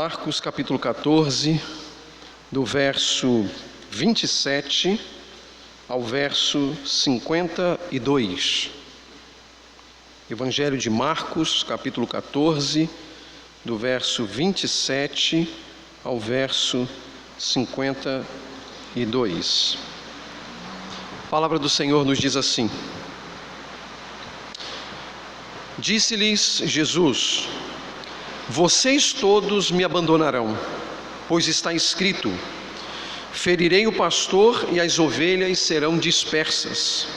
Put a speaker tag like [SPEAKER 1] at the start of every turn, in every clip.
[SPEAKER 1] Marcos capítulo 14, do verso 27 ao verso 52. Evangelho de Marcos, capítulo 14, do verso 27 ao verso 52. A palavra do Senhor nos diz assim: Disse-lhes Jesus: Vocês todos me abandonarão, pois está escrito: ferirei o pastor e as ovelhas serão dispersas.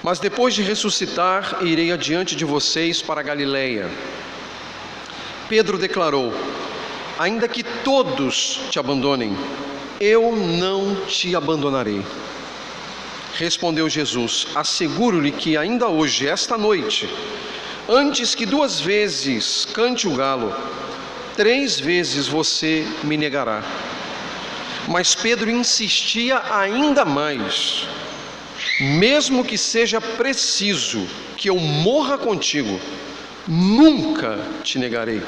[SPEAKER 1] Mas depois de ressuscitar, irei adiante de vocês para a Galileia. Pedro declarou: ainda que todos te abandonem, eu não te abandonarei. Respondeu Jesus: asseguro-lhe que ainda hoje, esta noite, antes que 2 vezes cante o galo, 3 vezes você me negará. Mas Pedro insistia ainda mais: mesmo que seja preciso que eu morra contigo, nunca te negarei.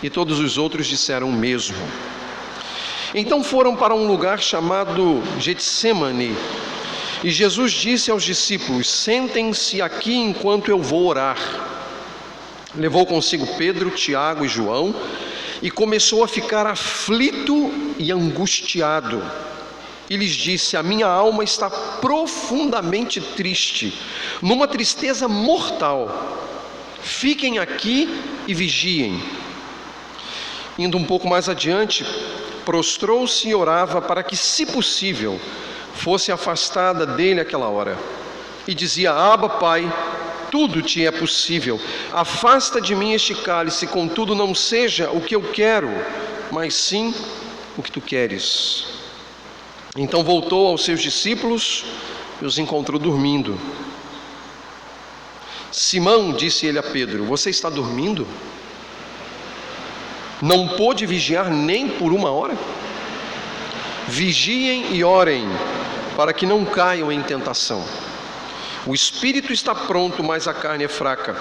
[SPEAKER 1] E todos os outros disseram o mesmo. Então foram para um lugar chamado Getsêmani, e Jesus disse aos discípulos: sentem-se aqui enquanto eu vou orar. Levou consigo Pedro, Tiago e João e começou a ficar aflito e angustiado. E lhes disse: a minha alma está profundamente triste, numa tristeza mortal. Fiquem aqui e vigiem. Indo um pouco mais adiante, prostrou-se e orava para que, se possível, fosse afastada dele aquela hora. E dizia: Abba, Pai, tudo te é possível. Afasta de mim este cálice, contudo não seja o que eu quero, mas sim o que tu queres. Então voltou aos seus discípulos e os encontrou dormindo. Simão, disse ele a Pedro: você está dormindo? Não pôde vigiar nem por 1 hora? Vigiem e orem, para que não caiam em tentação. O espírito está pronto, mas a carne é fraca.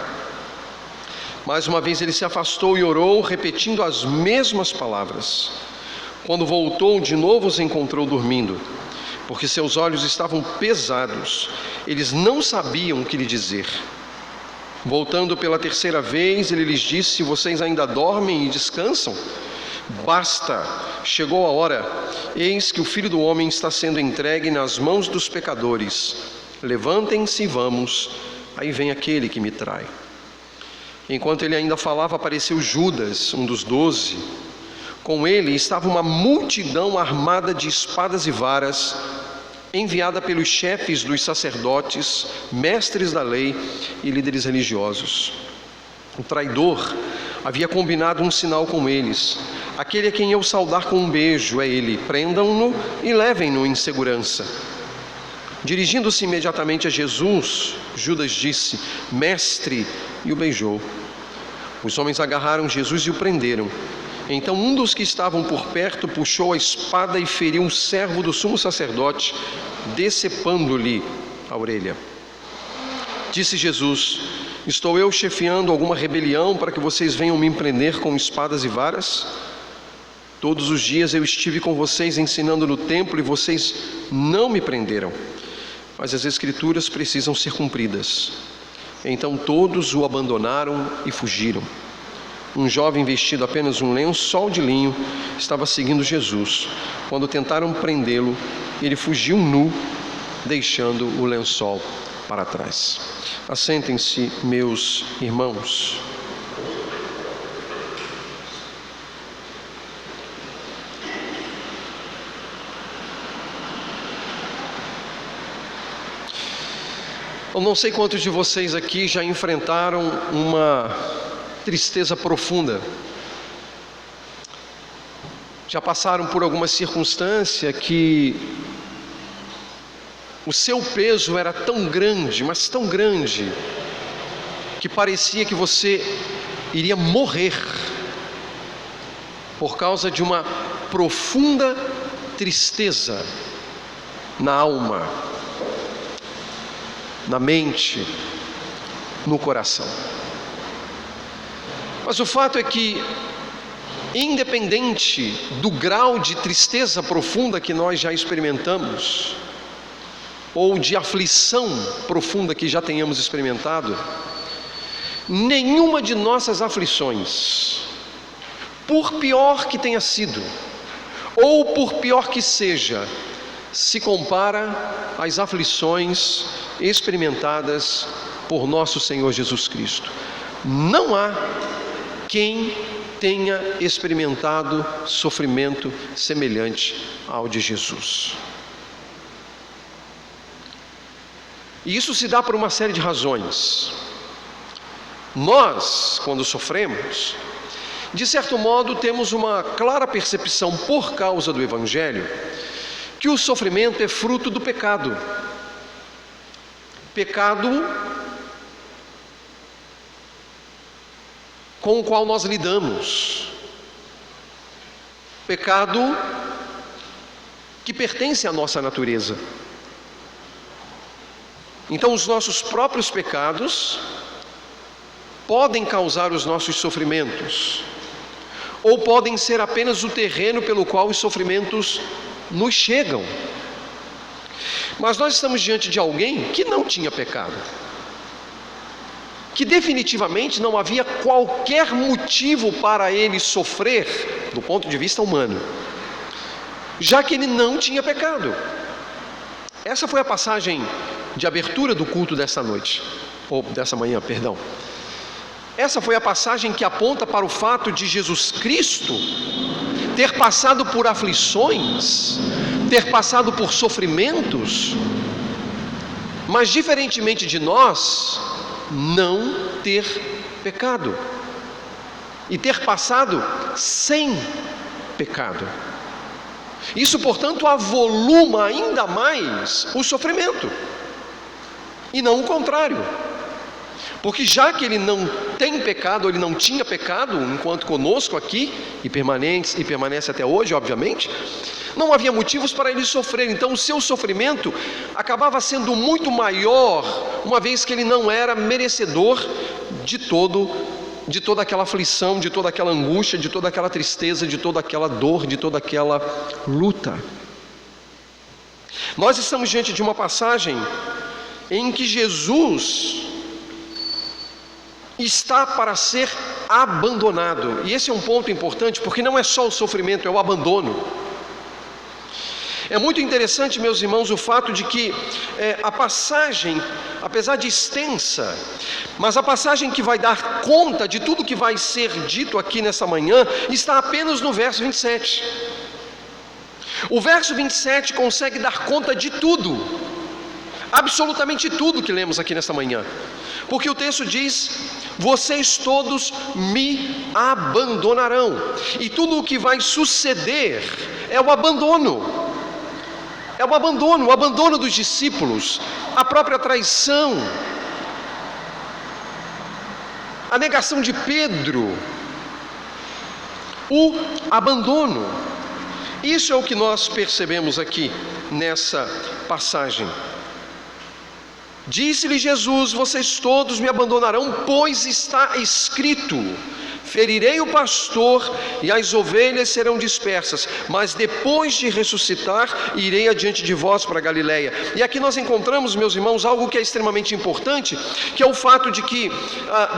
[SPEAKER 1] Mais uma vez ele se afastou e orou, repetindo as mesmas palavras. Quando voltou, de novo os encontrou dormindo, porque seus olhos estavam pesados. Eles não sabiam o que lhe dizer. Voltando pela 3ª vez, ele lhes disse: vocês ainda dormem e descansam? Basta, chegou a hora. Eis que o Filho do Homem está sendo entregue nas mãos dos pecadores. Levantem-se e vamos, aí vem aquele que me trai. Enquanto ele ainda falava, apareceu Judas, um dos 12. Com ele estava uma multidão armada de espadas e varas, enviada pelos chefes dos sacerdotes, mestres da lei e líderes religiosos. O traidor havia combinado um sinal com eles: aquele a quem eu saudar com um beijo é ele, prendam-no e levem-no em segurança. Dirigindo-se imediatamente a Jesus, Judas disse: mestre, e o beijou. Os homens agarraram Jesus e o prenderam. Então um dos que estavam por perto puxou a espada e feriu um servo do sumo sacerdote, decepando-lhe a orelha. Disse Jesus: estou eu chefiando alguma rebelião para que vocês venham me prender com espadas e varas? Todos os dias eu estive com vocês ensinando no templo e vocês não me prenderam. Mas as Escrituras precisam ser cumpridas. Então todos o abandonaram e fugiram. Um jovem vestido apenas um lençol de linho estava seguindo Jesus. Quando tentaram prendê-lo, ele fugiu nu, deixando o lençol para trás. Assentem-se, meus irmãos. Eu não sei quantos de vocês aqui já enfrentaram uma tristeza profunda. Já passaram por alguma circunstância que o seu peso era tão grande, mas tão grande, que parecia que você iria morrer por causa de uma profunda tristeza na alma, na mente, no coração. Mas o fato é que, independente do grau de tristeza profunda que nós já experimentamos, ou de aflição profunda que já tenhamos experimentado, nenhuma de nossas aflições, por pior que tenha sido, ou por pior que seja, se compara às aflições experimentadas por nosso Senhor Jesus Cristo. Não há quem tenha experimentado sofrimento semelhante ao de Jesus. E isso se dá por uma série de razões. Nós, quando sofremos, de certo modo temos uma clara percepção, por causa do Evangelho, que o sofrimento é fruto do pecado. Pecado com o qual nós lidamos. Pecado que pertence à nossa natureza. Então, os nossos próprios pecados podem causar os nossos sofrimentos, ou podem ser apenas o terreno pelo qual os sofrimentos nos chegam. Mas nós estamos diante de alguém que não tinha pecado, que definitivamente não havia qualquer motivo para ele sofrer, do ponto de vista humano, já que ele não tinha pecado. Essa foi a passagem de abertura do culto dessa noite, ou dessa manhã, perdão. Essa foi a passagem que aponta para o fato de Jesus Cristo ter passado por aflições, ter passado por sofrimentos, mas diferentemente de nós, não ter pecado, e ter passado sem pecado. Isso, portanto, avoluma ainda mais o sofrimento, e não o contrário. Porque já que ele não tem pecado, ele não tinha pecado, enquanto conosco aqui, e permanece até hoje, obviamente, não havia motivos para ele sofrer. Então o seu sofrimento acabava sendo muito maior, uma vez que ele não era merecedor de toda aquela aflição, de toda aquela angústia, de toda aquela tristeza, de toda aquela dor, de toda aquela luta. Nós estamos diante de uma passagem em que Jesus está para ser abandonado. E esse é um ponto importante, porque não é só o sofrimento, é o abandono. É muito interessante, meus irmãos, o fato de que a passagem, apesar de extensa, mas a passagem que vai dar conta de tudo que vai ser dito aqui nessa manhã, está apenas no verso 27. O verso 27 consegue dar conta de tudo, absolutamente tudo que lemos aqui nesta manhã, porque o texto diz: vocês todos me abandonarão. E tudo o que vai suceder é o abandono. É o abandono dos discípulos, a própria traição, a negação de Pedro, o abandono. Isso é o que nós percebemos aqui nessa passagem. Disse-lhe Jesus: vocês todos me abandonarão, pois está escrito: ferirei o pastor e as ovelhas serão dispersas, mas depois de ressuscitar, irei adiante de vós para a Galileia. E aqui nós encontramos, meus irmãos, algo que é extremamente importante, que é o fato de que,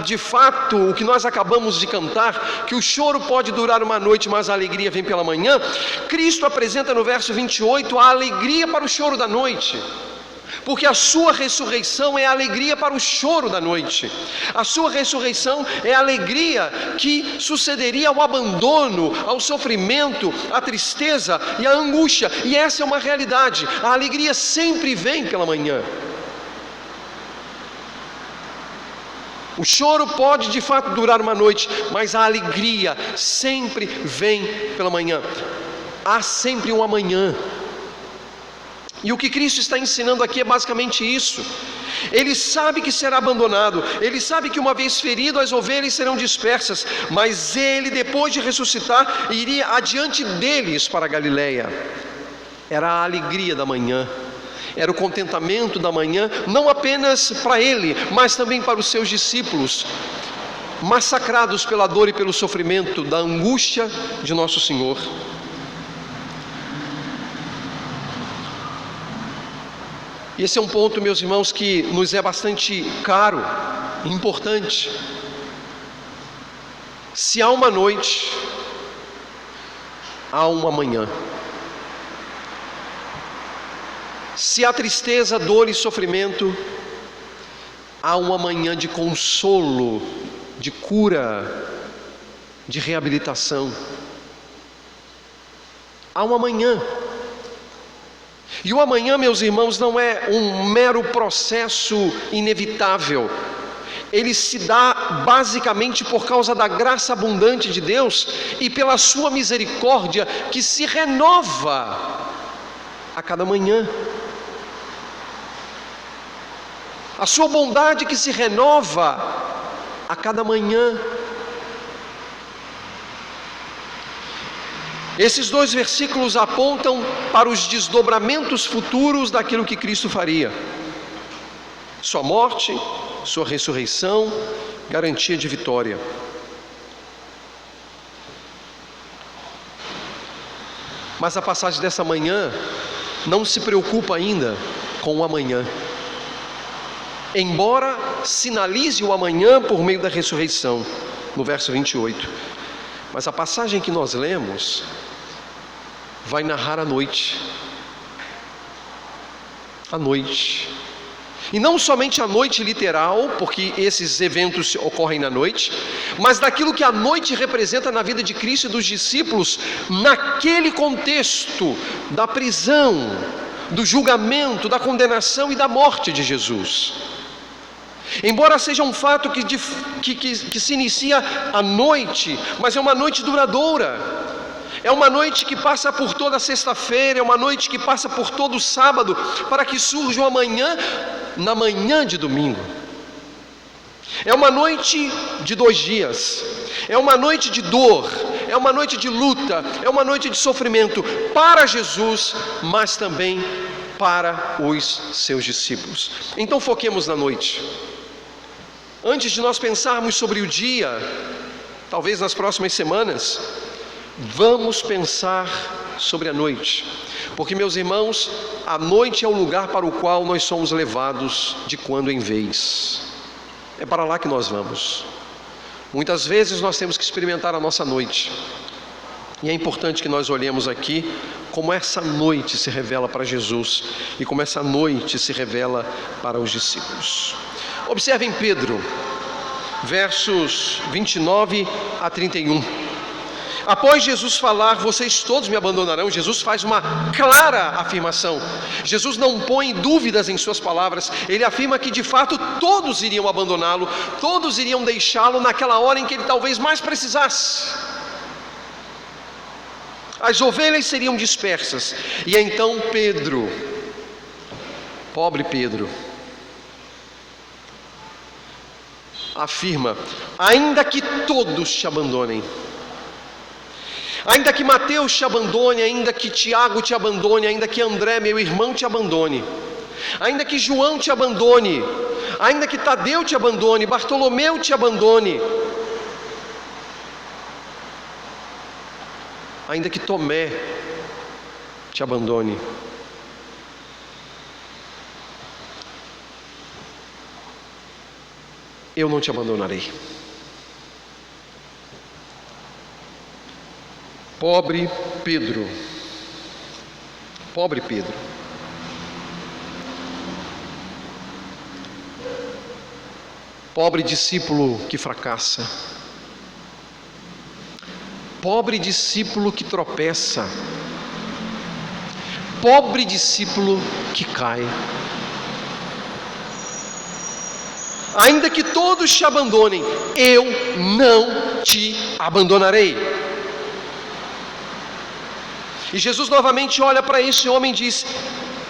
[SPEAKER 1] de fato, o que nós acabamos de cantar, que o choro pode durar uma noite, mas a alegria vem pela manhã. Cristo apresenta no verso 28 a alegria para o choro da noite. Porque a sua ressurreição é a alegria para o choro da noite. A sua ressurreição é a alegria que sucederia ao abandono, ao sofrimento, à tristeza e à angústia. E essa é uma realidade. A alegria sempre vem pela manhã. O choro pode de fato durar uma noite, mas a alegria sempre vem pela manhã. Há sempre um amanhã. E o que Cristo está ensinando aqui é basicamente isso. Ele sabe que será abandonado, ele sabe que uma vez ferido as ovelhas serão dispersas, mas ele, depois de ressuscitar, iria adiante deles para a Galileia. Era a alegria da manhã, era o contentamento da manhã, não apenas para ele, mas também para os seus discípulos. massacrados pela dor e pelo sofrimento da angústia de nosso Senhor. E esse é um ponto, meus irmãos, que nos é bastante caro e importante. Se há uma noite, há uma manhã. Se há tristeza, dor e sofrimento, há uma manhã de consolo, de cura, de reabilitação. Há uma manhã. E o amanhã, meus irmãos, não é um mero processo inevitável. Ele se dá basicamente por causa da graça abundante de Deus e pela sua misericórdia que se renova a cada manhã. A sua bondade que se renova a cada manhã. Esses dois versículos apontam para os desdobramentos futuros daquilo que Cristo faria. Sua morte, sua ressurreição, garantia de vitória. Mas a passagem dessa manhã não se preocupa ainda com o amanhã. Embora sinalize o amanhã por meio da ressurreição, no verso 28. Mas a passagem que nós lemos vai narrar a noite. A noite. E não somente a noite literal, porque esses eventos ocorrem na noite, mas daquilo que a noite representa na vida de Cristo e dos discípulos, naquele contexto da prisão, do julgamento, da condenação e da morte de Jesus. Embora seja um fato que se inicia à noite, mas é uma noite duradoura. É uma noite que passa por toda a sexta-feira, é uma noite que passa por todo o sábado, para que surja o amanhã, na manhã de domingo. É uma noite de 2 dias, é uma noite de dor, é uma noite de luta, é uma noite de sofrimento para Jesus, mas também para os seus discípulos. Então foquemos na noite. Antes de nós pensarmos sobre o dia, talvez nas próximas semanas, vamos pensar sobre a noite, porque, meus irmãos, a noite é o lugar para o qual nós somos levados de quando em vez. É para lá que nós vamos. Muitas vezes nós temos que experimentar a nossa noite, e é importante que nós olhemos aqui como essa noite se revela para Jesus e como essa noite se revela para os discípulos. Observem Pedro, versos 29 a 31. Após Jesus falar, vocês todos me abandonarão, Jesus faz uma clara afirmação. Jesus não põe dúvidas em suas palavras. Ele afirma que de fato todos iriam abandoná-lo, todos iriam deixá-lo naquela hora em que ele talvez mais precisasse. As ovelhas seriam dispersas. E então Pedro, pobre Pedro, afirma: ainda que todos te abandonem, ainda que Mateus te abandone, ainda que Tiago te abandone, ainda que André, meu irmão, te abandone, ainda que João te abandone, ainda que Tadeu te abandone, Bartolomeu te abandone, ainda que Tomé te abandone, eu não te abandonarei. Pobre Pedro, pobre Pedro. Pobre discípulo que fracassa, pobre discípulo que tropeça, pobre discípulo que cai. Ainda que todos te abandonem, eu não te abandonarei. E Jesus novamente olha para esse homem e diz: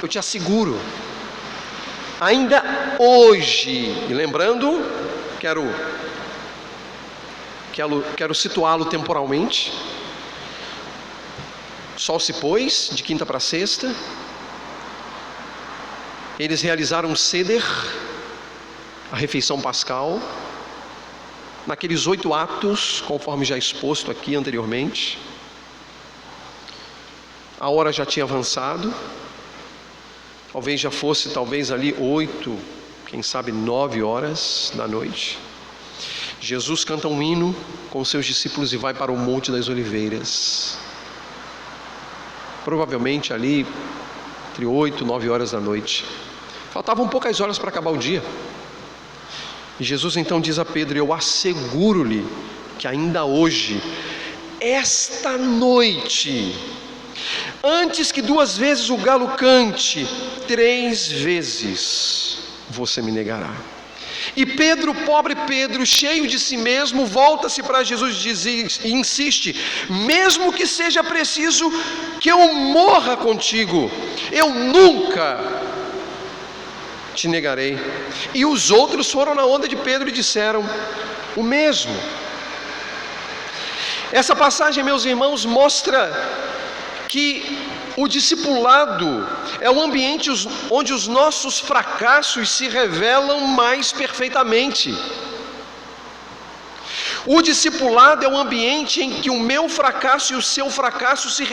[SPEAKER 1] eu te asseguro, ainda hoje, e lembrando, quero situá-lo temporalmente. O sol se pôs de quinta para sexta, eles realizaram o Seder, a refeição pascal, naqueles 8 atos, conforme já exposto aqui anteriormente. A hora já tinha avançado, talvez já fosse ali 8, quem sabe 9 horas da noite. Jesus canta um hino com seus discípulos e vai para o Monte das Oliveiras. Provavelmente ali entre 8 e 9 horas da noite. Faltavam poucas horas para acabar o dia. E Jesus então diz a Pedro: eu asseguro-lhe que ainda hoje, esta noite, antes que 2 vezes o galo cante, 3 vezes você me negará. E Pedro, pobre Pedro, cheio de si mesmo, volta-se para Jesus e insiste: mesmo que seja preciso que eu morra contigo, eu nunca te negarei. E os outros foram na onda de Pedro e disseram o mesmo. Essa passagem, meus irmãos, mostra que o discipulado é um ambiente onde os nossos fracassos se revelam mais perfeitamente. O discipulado é um ambiente em que o meu fracasso e o seu fracasso se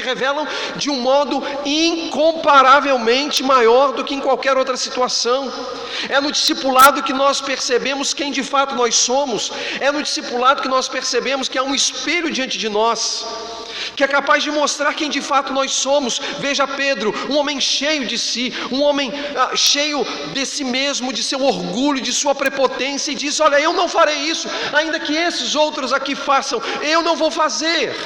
[SPEAKER 1] revelam de um modo incomparavelmente maior do que em qualquer outra situação. É no discipulado que nós percebemos quem de fato nós somos. É no discipulado que nós percebemos que há um espelho diante de nós, que é capaz de mostrar quem de fato nós somos. Veja Pedro, um homem cheio de si, um homem cheio de si mesmo, de seu orgulho, de sua prepotência, e diz: olha, eu não farei isso, ainda que esses outros aqui façam, eu não vou fazer.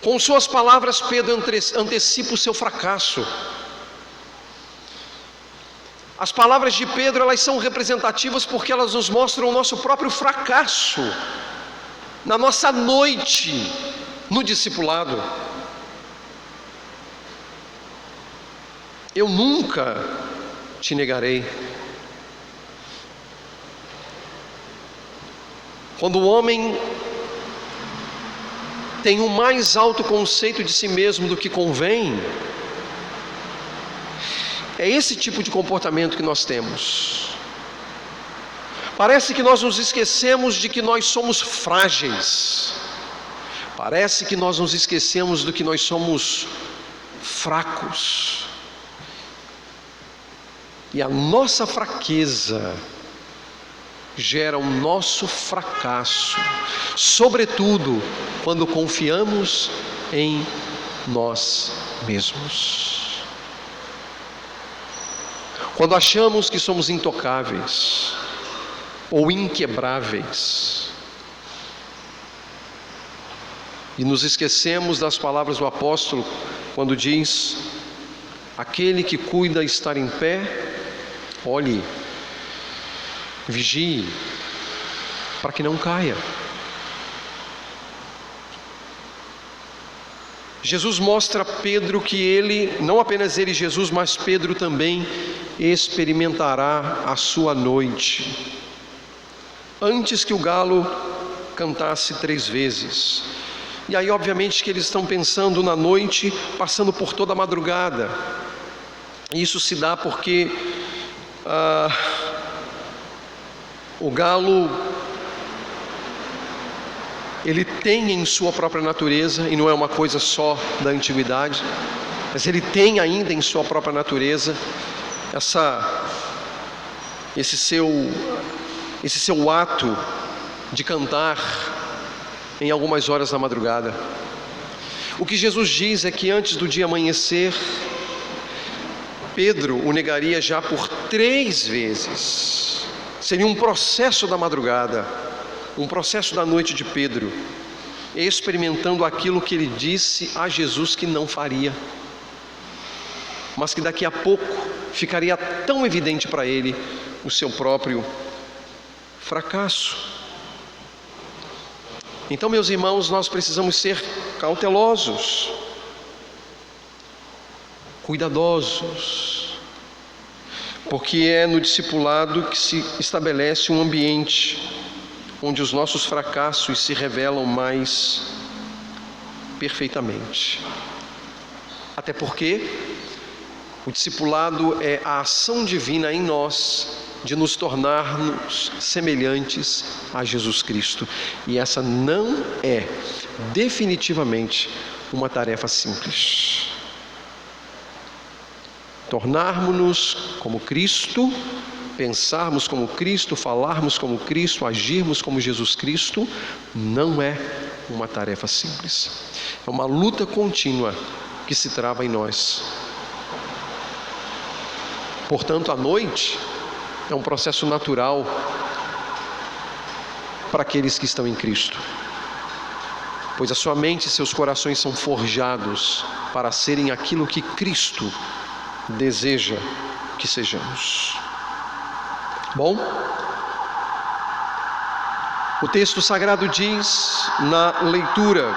[SPEAKER 1] Com suas palavras, Pedro antecipa o seu fracasso. As palavras de Pedro, elas são representativas porque elas nos mostram o nosso próprio fracasso na nossa noite no discipulado. Eu nunca te negarei. Quando o homem tem um mais alto conceito de si mesmo do que convém, é esse tipo de comportamento que nós temos. Parece que nós nos esquecemos de que nós somos frágeis. Parece que nós nos esquecemos do que nós somos fracos. E a nossa fraqueza gera o nosso fracasso, sobretudo quando confiamos em nós mesmos. Quando achamos que somos intocáveis ou inquebráveis e nos esquecemos das palavras do apóstolo quando diz: aquele que cuida estar em pé, olhe, vigie, para que não caia. Jesus mostra a Pedro que ele, não apenas ele, Jesus, mas Pedro também experimentará a sua noite, antes que o galo cantasse 3 vezes. E aí obviamente que eles estão pensando na noite, passando por toda a madrugada. Isso se dá porque o galo, ele tem em sua própria natureza, e não é uma coisa só da antiguidade, mas ele tem ainda em sua própria natureza esse seu ato de cantar em algumas horas da madrugada. O que Jesus diz é que antes do dia amanhecer, Pedro o negaria já por 3 vezes. Seria um processo da madrugada, um processo da noite de Pedro, experimentando aquilo que ele disse a Jesus que não faria, mas que daqui a pouco ficaria tão evidente para ele o seu próprio fracasso. Então, meus irmãos, nós precisamos ser cautelosos, cuidadosos, porque é no discipulado que se estabelece um ambiente onde os nossos fracassos se revelam mais perfeitamente. Até porque O discipulado é a ação divina em nós de nos tornarmos semelhantes a Jesus Cristo. E essa não é definitivamente uma tarefa simples. Tornarmos-nos como Cristo, pensarmos como Cristo, falarmos como Cristo, agirmos como Jesus Cristo, não é uma tarefa simples. É uma luta contínua que se trava em nós. Portanto, a noite é um processo natural para aqueles que estão em Cristo, pois a sua mente e seus corações são forjados para serem aquilo que Cristo deseja que sejamos. Bom, o texto sagrado diz na leitura,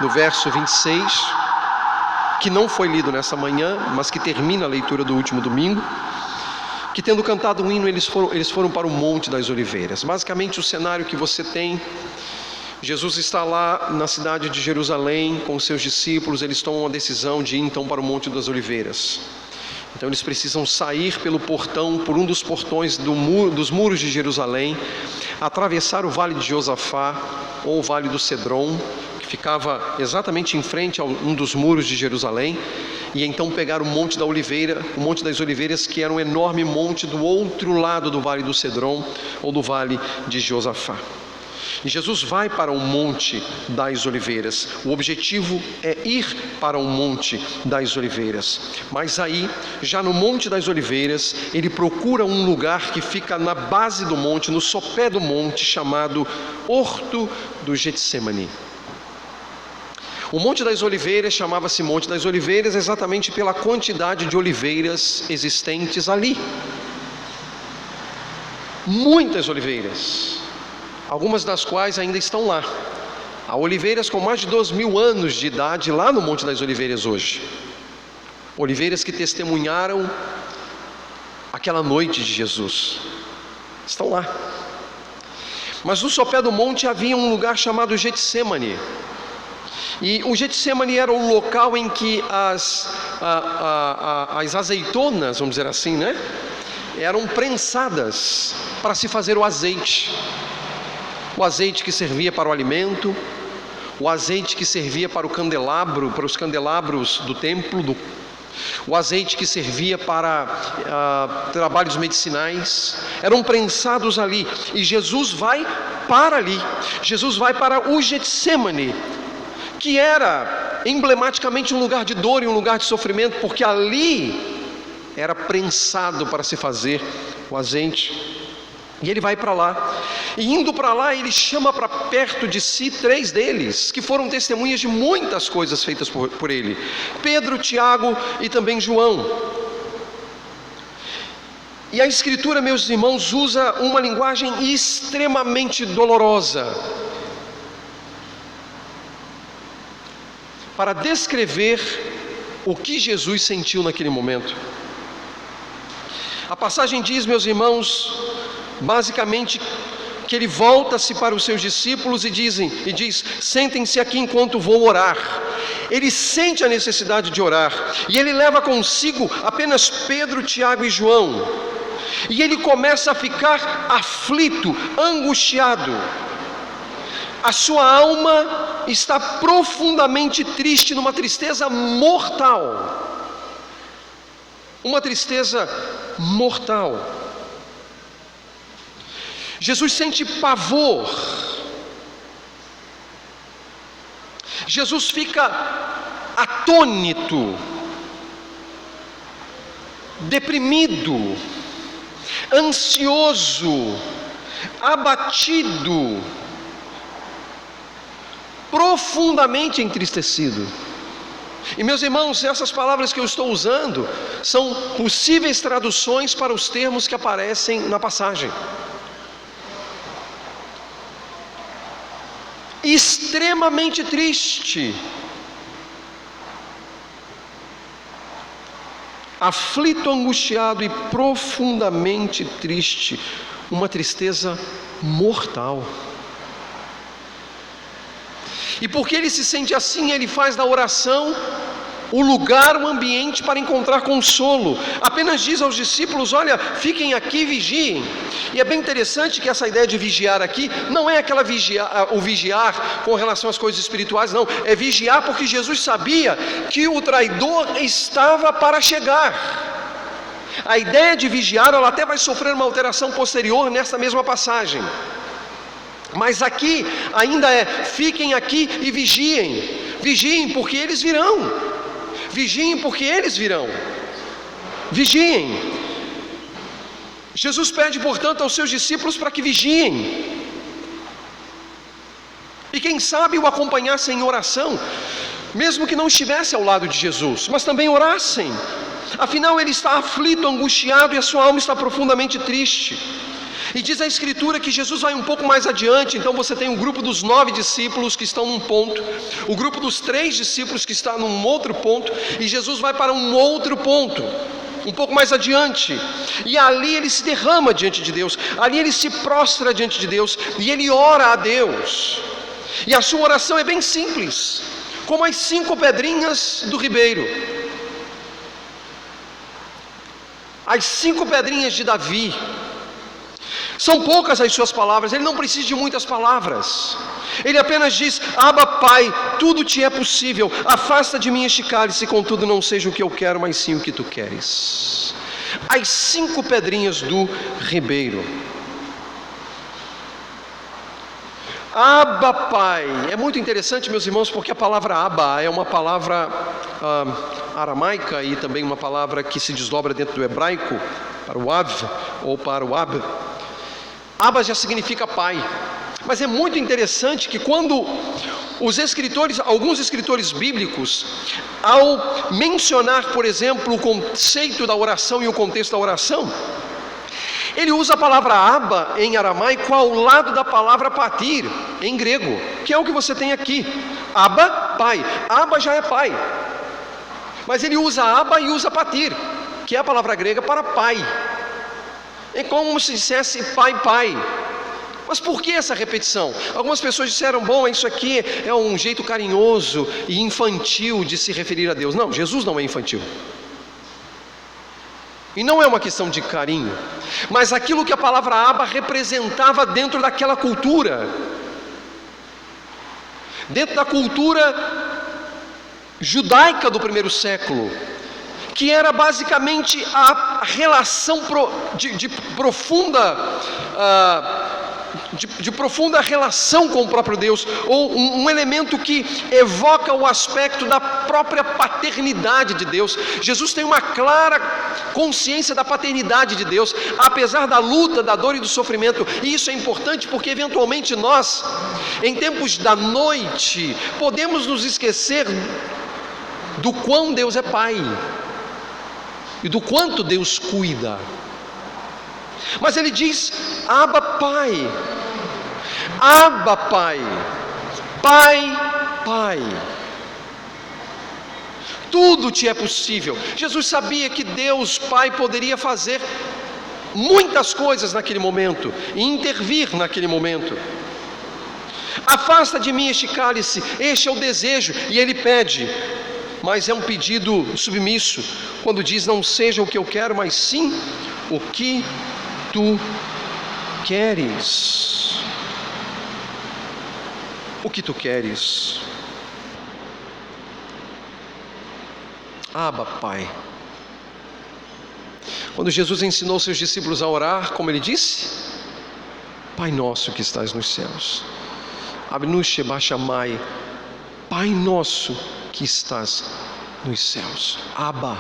[SPEAKER 1] no verso 26, que não foi lido nessa manhã, mas que termina a leitura do último domingo, que tendo cantado um hino, eles foram para o Monte das Oliveiras. Basicamente o cenário que você tem, Jesus está lá na cidade de Jerusalém com os seus discípulos, eles tomam a decisão de ir então para o Monte das Oliveiras. Então eles precisam sair pelo portão, por um dos portões dos muros de Jerusalém, atravessar o Vale de Josafá, ou o Vale do Cedron, que ficava exatamente em frente a um dos muros de Jerusalém, e então pegar o Monte das Oliveiras, que era um enorme monte do outro lado do Vale do Cedron, ou do Vale de Josafá. E Jesus vai para o Monte das Oliveiras. O objetivo é ir para o Monte das Oliveiras. Mas aí, já no Monte das Oliveiras, ele procura um lugar que fica na base do monte, no sopé do monte, chamado Horto do Getsemane. O Monte das Oliveiras chamava-se Monte das Oliveiras exatamente pela quantidade de oliveiras existentes ali. Muitas oliveiras, algumas das quais ainda estão lá. Há oliveiras com mais de 2.000 anos de idade lá no Monte das Oliveiras hoje. Oliveiras que testemunharam aquela noite de Jesus. Estão lá. Mas no sopé do monte havia um lugar chamado Getsemane. E o Getsemane era o local em que as azeitonas, vamos dizer assim, né, eram prensadas para se fazer o azeite. O azeite que servia para o alimento, o azeite que servia para o candelabro, para os candelabros do templo, o azeite que servia para trabalhos medicinais, eram prensados ali. E Jesus vai para ali, Jesus vai para o Getsemane, que era emblematicamente um lugar de dor e um lugar de sofrimento, porque ali era prensado para se fazer o azeite. E ele vai para lá, e indo para lá, ele chama para perto de si 3 deles, que foram testemunhas de muitas coisas feitas por ele: Pedro, Tiago e também João. E a Escritura, meus irmãos, usa uma linguagem extremamente dolorosa para descrever o que Jesus sentiu naquele momento. A passagem diz, meus irmãos, basicamente, que ele volta-se para os seus discípulos e diz: sentem-se aqui enquanto vou orar. Ele sente a necessidade de orar, e ele leva consigo apenas Pedro, Tiago e João, e ele começa a ficar aflito, angustiado. A sua alma está profundamente triste, numa tristeza mortal. Uma tristeza mortal. Jesus sente pavor. Jesus fica atônito, deprimido, ansioso, abatido, profundamente entristecido. E meus irmãos, essas palavras que eu estou usando são possíveis traduções para os termos que aparecem na passagem. Extremamente triste, aflito, angustiado e profundamente triste, uma tristeza mortal. E porque ele se sente assim, ele faz da oração o lugar, o ambiente para encontrar consolo. Apenas diz aos discípulos: olha, fiquem aqui e vigiem. E é bem interessante que essa ideia de vigiar aqui não é aquela o vigiar com relação às coisas espirituais, não. É vigiar porque Jesus sabia que o traidor estava para chegar. A ideia de vigiar, ela até vai sofrer uma alteração posterior nessa mesma passagem. Mas aqui ainda é: fiquem aqui e vigiem. Vigiem porque eles virão. Vigiem porque eles virão. Vigiem. Jesus pede, portanto, aos seus discípulos para que vigiem. E quem sabe o acompanhassem em oração, mesmo que não estivesse ao lado de Jesus, mas também orassem. Afinal, ele está aflito, angustiado, e a sua alma está profundamente triste. E diz a Escritura que Jesus vai um pouco mais adiante. Então você tem um grupo dos 9 discípulos que estão num ponto, o grupo dos 3 discípulos que está num outro ponto, e Jesus vai para um outro ponto, um pouco mais adiante, e ali ele se derrama diante de Deus, ali ele se prostra diante de Deus, e ele ora a Deus. E a sua oração é bem simples, como as 5 pedrinhas do ribeiro, as 5 pedrinhas de Davi. São poucas as suas palavras, ele não precisa de muitas palavras. Ele apenas diz: Abba, Pai, tudo te é possível, afasta de mim este cálice, contudo não seja o que eu quero, mas sim o que tu queres. As 5 pedrinhas do ribeiro. Abba, Pai. É muito interessante, meus irmãos, porque a palavra Abba é uma palavra aramaica e também uma palavra que se desdobra dentro do hebraico para o Av ou para o Ab. Abba já significa pai. Mas é muito interessante que quando alguns escritores bíblicos, ao mencionar, por exemplo, o conceito da oração e o contexto da oração, ele usa a palavra Abba em aramaico ao lado da palavra patir em grego, que é o que você tem aqui. Abba, pai. Abba já é pai, mas ele usa Abba e usa patir, que é a palavra grega para pai. É como se dissesse pai, pai. Mas por que essa repetição? Algumas pessoas disseram: bom, isso aqui é um jeito carinhoso e infantil de se referir a Deus. Não, Jesus não é infantil. E não é uma questão de carinho, mas aquilo que a palavra Abba representava dentro daquela cultura, dentro da cultura judaica do primeiro século, que era basicamente a relação de profunda relação com o próprio Deus, ou um elemento que evoca o aspecto da própria paternidade de Deus. Jesus tem uma clara consciência da paternidade de Deus, apesar da luta, da dor e do sofrimento. E isso é importante porque eventualmente nós, em tempos da noite, podemos nos esquecer do quão Deus é Pai e do quanto Deus cuida. Mas ele diz: Abba, Pai. Abba, Pai. Pai, Pai. Tudo te é possível. Jesus sabia que Deus Pai poderia fazer muitas coisas naquele momento e intervir naquele momento. Afasta de mim este cálice, este é o desejo, e ele pede. Mas é um pedido submisso, quando diz: não seja o que eu quero, mas sim o que tu queres. O que tu queres. Abba, Pai. Quando Jesus ensinou seus discípulos a orar, como ele disse: Pai nosso que estás nos céus. Abnu Sheba Shammai. Pai nosso que estás nos céus. Abba.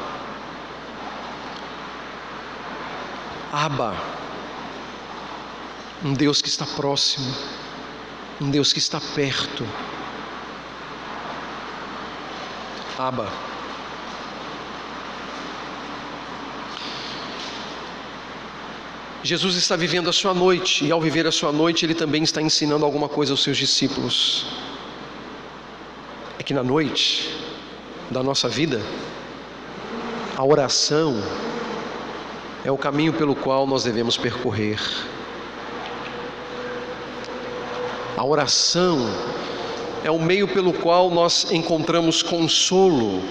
[SPEAKER 1] Abba. Um Deus que está próximo, um Deus que está perto. Abba. Jesus está vivendo a sua noite, e ao viver a sua noite, ele também está ensinando alguma coisa aos seus discípulos. É que na noite da nossa vida, a oração é o caminho pelo qual nós devemos percorrer. A oração é o meio pelo qual nós encontramos consolo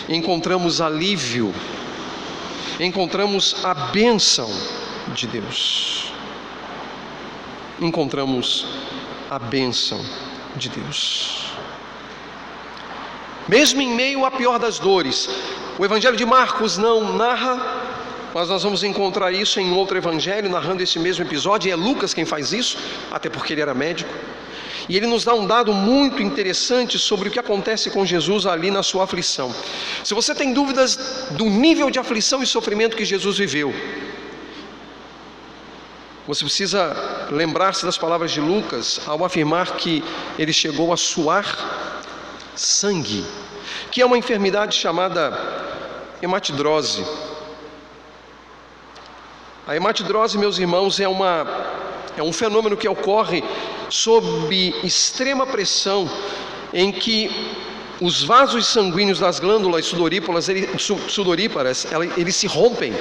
[SPEAKER 1] encontramos alívio, encontramos a bênção de Deus. Encontramos a bênção de Deus. Mesmo em meio à pior das dores, o Evangelho de Marcos não narra, mas nós vamos encontrar isso em outro evangelho, narrando esse mesmo episódio, e é Lucas quem faz isso, até porque ele era médico. E ele nos dá um dado muito interessante sobre o que acontece com Jesus ali na sua aflição. Se você tem dúvidas do nível de aflição e sofrimento que Jesus viveu, você precisa lembrar-se das palavras de Lucas ao afirmar que ele chegou a suar sangue, que é uma enfermidade chamada hematidrose. A hematidrose, meus irmãos, é um fenômeno que ocorre sob extrema pressão, em que os vasos sanguíneos das glândulas sudoríparas, eles se rompem,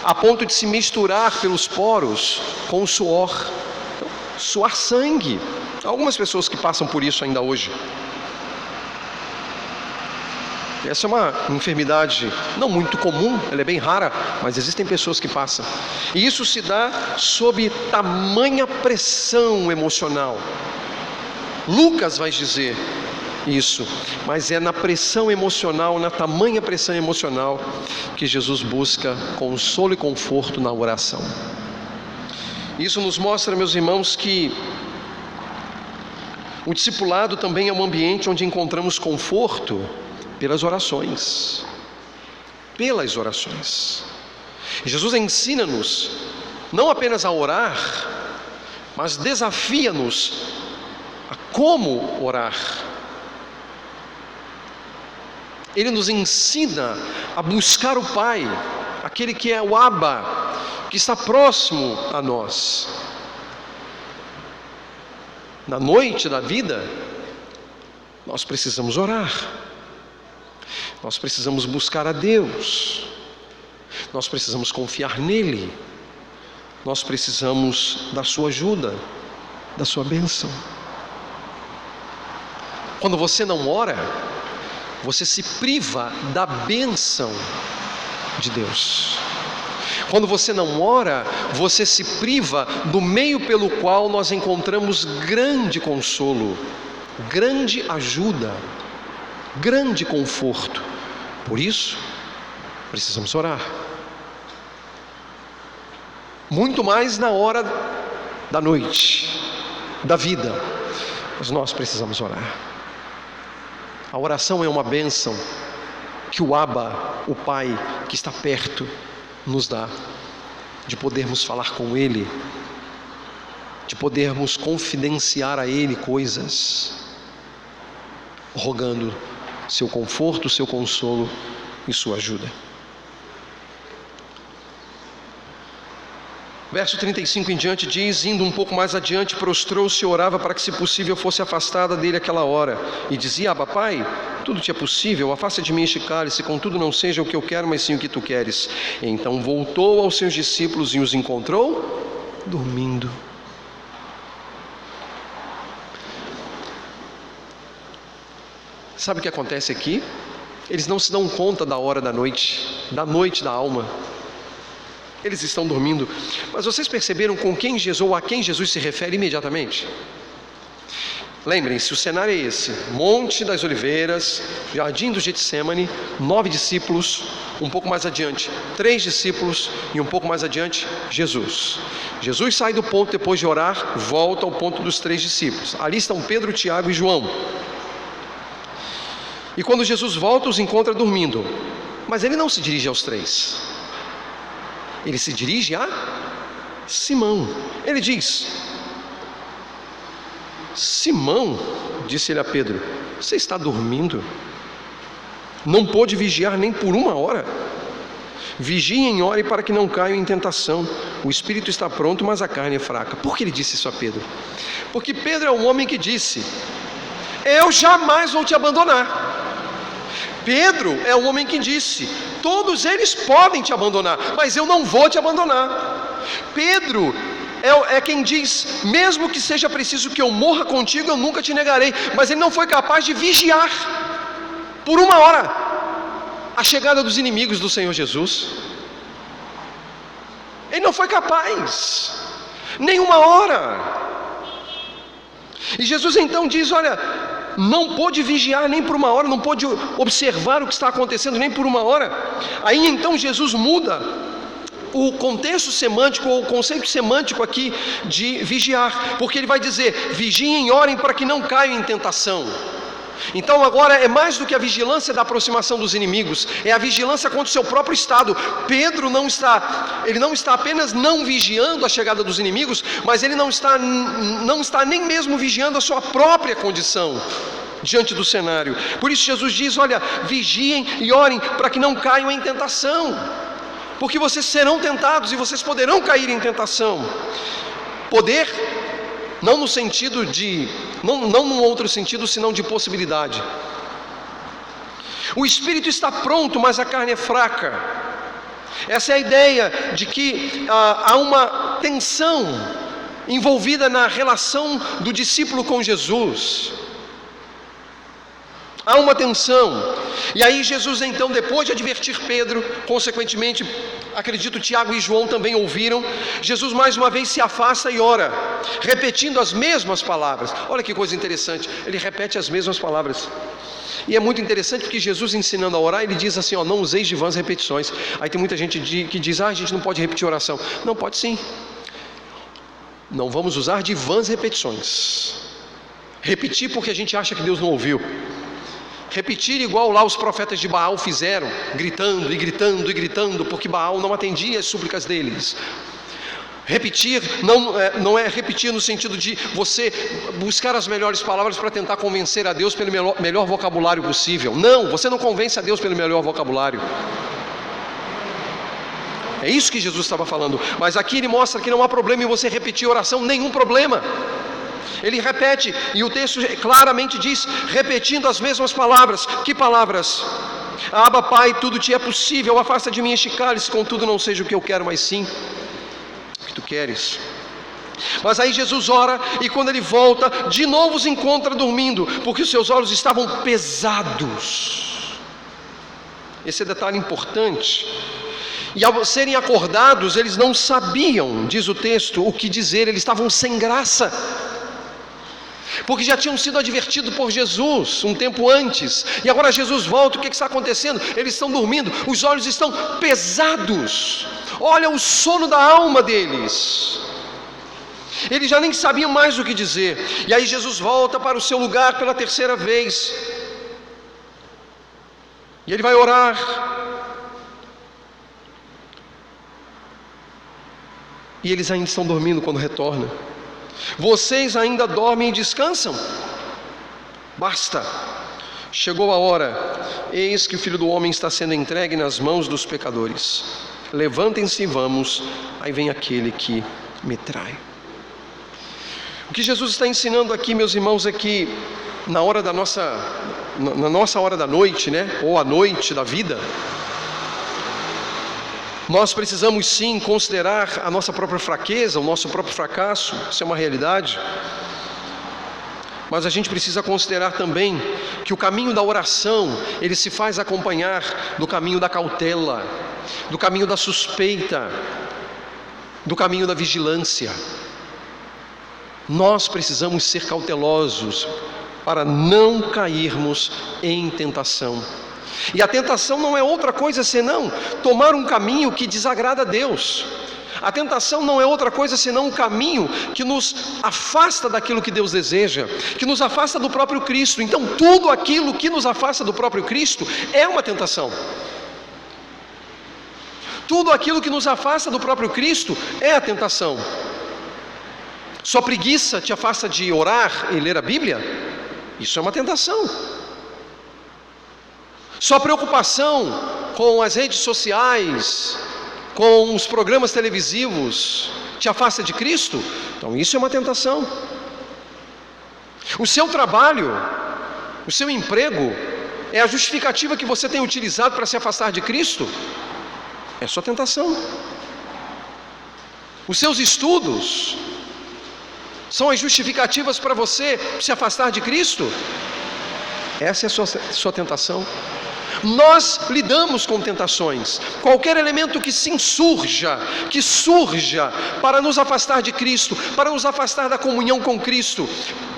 [SPEAKER 1] a ponto de se misturar pelos poros com o suor. Então, suar sangue. Há algumas pessoas que passam por isso ainda hoje. Essa é uma enfermidade não muito comum, ela é bem rara, mas existem pessoas que passam. E isso se dá sob tamanha pressão emocional. Lucas vai dizer isso, mas é na pressão emocional, na tamanha pressão emocional, que Jesus busca consolo e conforto na oração. Isso nos mostra, meus irmãos, que o discipulado também é um ambiente onde encontramos conforto pelas orações. Pelas orações. Jesus ensina-nos não apenas a orar, mas desafia-nos a como orar. Ele nos ensina a buscar o Pai, aquele que é o Abba, que está próximo a nós. Na noite da vida, nós precisamos orar. Nós precisamos buscar a Deus, nós precisamos confiar nele, nós precisamos da sua ajuda, da sua bênção. Quando você não ora, você se priva da bênção de Deus. Quando você não ora, você se priva do meio pelo qual nós encontramos grande consolo, grande ajuda, grande conforto. Por isso, precisamos orar. Muito mais na hora da noite, da vida, mas nós precisamos orar. A oração é uma bênção que o Abba, o Pai que está perto, nos dá, de podermos falar com Ele, de podermos confidenciar a Ele coisas, rogando seu conforto, seu consolo e sua ajuda. Verso 35 em diante diz: indo um pouco mais adiante, prostrou-se e orava para que, se possível, fosse afastada dele aquela hora. E dizia: Abba, Pai, tudo te é possível, afasta de mim este cálice, contudo não seja o que eu quero, mas sim o que tu queres. E então voltou aos seus discípulos e os encontrou dormindo. Sabe o que acontece aqui? Eles não se dão conta da hora da noite da alma. Eles estão dormindo. Mas vocês perceberam com quem Jesus, ou a quem Jesus se refere imediatamente? Lembrem-se, o cenário é esse: Monte das Oliveiras, Jardim do Getsêmani, 9 discípulos, um pouco mais adiante 3 discípulos e um pouco mais adiante Jesus. Jesus sai do ponto depois de orar, volta ao ponto dos 3 discípulos. Ali estão Pedro, Tiago e João. E quando Jesus volta, os encontra dormindo. Mas ele não se dirige aos 3. Ele se dirige a Simão. Ele diz: Simão, disse ele a Pedro, você está dormindo? Não pôde vigiar nem por 1 hora? Vigiem e orem para que não caiam em tentação. O espírito está pronto, mas a carne é fraca. Por que ele disse isso a Pedro? Porque Pedro é um homem que disse: eu jamais vou te abandonar. Pedro é um homem que disse: todos eles podem te abandonar, mas eu não vou te abandonar. Pedro é quem diz: mesmo que seja preciso que eu morra contigo, eu nunca te negarei. Mas ele não foi capaz de vigiar por 1 hora. a chegada dos inimigos do Senhor Jesus. Ele não foi capaz, nem uma hora. E Jesus então diz: olha, não pôde vigiar nem por uma hora, não pôde observar o que está acontecendo nem por uma hora. Aí então Jesus muda o contexto semântico, ou o conceito semântico aqui de vigiar, porque ele vai dizer: vigiem e orem para que não caiam em tentação. Então agora é mais do que a vigilância da aproximação dos inimigos, é a vigilância contra o seu próprio estado. Pedro não está apenas não vigiando a chegada dos inimigos, mas ele não está nem mesmo vigiando a sua própria condição diante do cenário. Por isso Jesus diz: olha, vigiem e orem para que não caiam em tentação, porque vocês serão tentados e vocês poderão cair em tentação. Poder, não no sentido de, não num outro sentido, senão de possibilidade. O espírito está pronto, mas a carne é fraca. Essa é a ideia de que há uma tensão envolvida na relação do discípulo com Jesus. Há uma tensão. E aí Jesus então, depois de advertir Pedro, consequentemente, acredito Tiago e João também ouviram, Jesus mais uma vez se afasta e ora, repetindo as mesmas palavras. Olha que coisa interessante, ele repete as mesmas palavras. E é muito interessante porque Jesus, ensinando a orar, ele diz assim: ó, não useis de vãs repetições. Aí tem muita gente que diz: a gente não pode repetir oração. Não, pode sim. Não vamos usar de vãs repetições. Repetir porque a gente acha que Deus não ouviu. Repetir igual lá os profetas de Baal fizeram, gritando e gritando e gritando, porque Baal não atendia as súplicas deles. Repetir não é repetir no sentido de você buscar as melhores palavras para tentar convencer a Deus pelo melhor vocabulário possível. Não, você não convence a Deus pelo melhor vocabulário. É isso que Jesus estava falando. Mas aqui ele mostra que não há problema em você repetir oração, nenhum problema. Ele repete, e o texto claramente diz, repetindo as mesmas palavras. Que palavras? Abba, Pai, tudo te é possível, afasta de mim este cálice, contudo não seja o que eu quero, mas sim o que tu queres. Mas aí Jesus ora, e quando ele volta, de novo os encontra dormindo, porque os seus olhos estavam pesados. Esse é detalhe importante. E ao serem acordados, eles não sabiam, diz o texto, o que dizer, eles estavam sem graça, porque já tinham sido advertidos por Jesus um tempo antes, e agora Jesus volta. O que está acontecendo? Eles estão dormindo, os olhos estão pesados. Olha o sono da alma deles, eles já nem sabiam mais o que dizer. E aí Jesus volta para o seu lugar pela terceira vez, e ele vai orar. E eles ainda estão dormindo quando retorna. Vocês ainda dormem e descansam? Basta, chegou a hora, eis que o Filho do Homem está sendo entregue nas mãos dos pecadores. Levantem-se e vamos. Aí vem aquele que me trai. O que Jesus está ensinando aqui, meus irmãos, é que na nossa hora da noite, ou a noite da vida, nós precisamos sim considerar a nossa própria fraqueza, o nosso próprio fracasso. Isso é uma realidade. Mas a gente precisa considerar também que o caminho da oração, ele se faz acompanhar do caminho da cautela, do caminho da suspeita, do caminho da vigilância. Nós precisamos ser cautelosos para não cairmos em tentação. E a tentação não é outra coisa senão tomar um caminho que desagrada a Deus. A tentação não é outra coisa senão um caminho que nos afasta daquilo que Deus deseja, que nos afasta do próprio Cristo. Então tudo aquilo que nos afasta do próprio Cristo é uma tentação. Tudo aquilo que nos afasta do próprio Cristo é a tentação. Sua preguiça te afasta de orar e ler a Bíblia? Isso é uma tentação. Sua preocupação com as redes sociais, com os programas televisivos, te afasta de Cristo? Então isso é uma tentação. O seu trabalho, o seu emprego, é a justificativa que você tem utilizado para se afastar de Cristo? É sua tentação. Os seus estudos são as justificativas para você se afastar de Cristo? Essa é a sua tentação. Nós lidamos com tentações. Qualquer elemento que se insurja, que surja para nos afastar de Cristo, para nos afastar da comunhão com Cristo,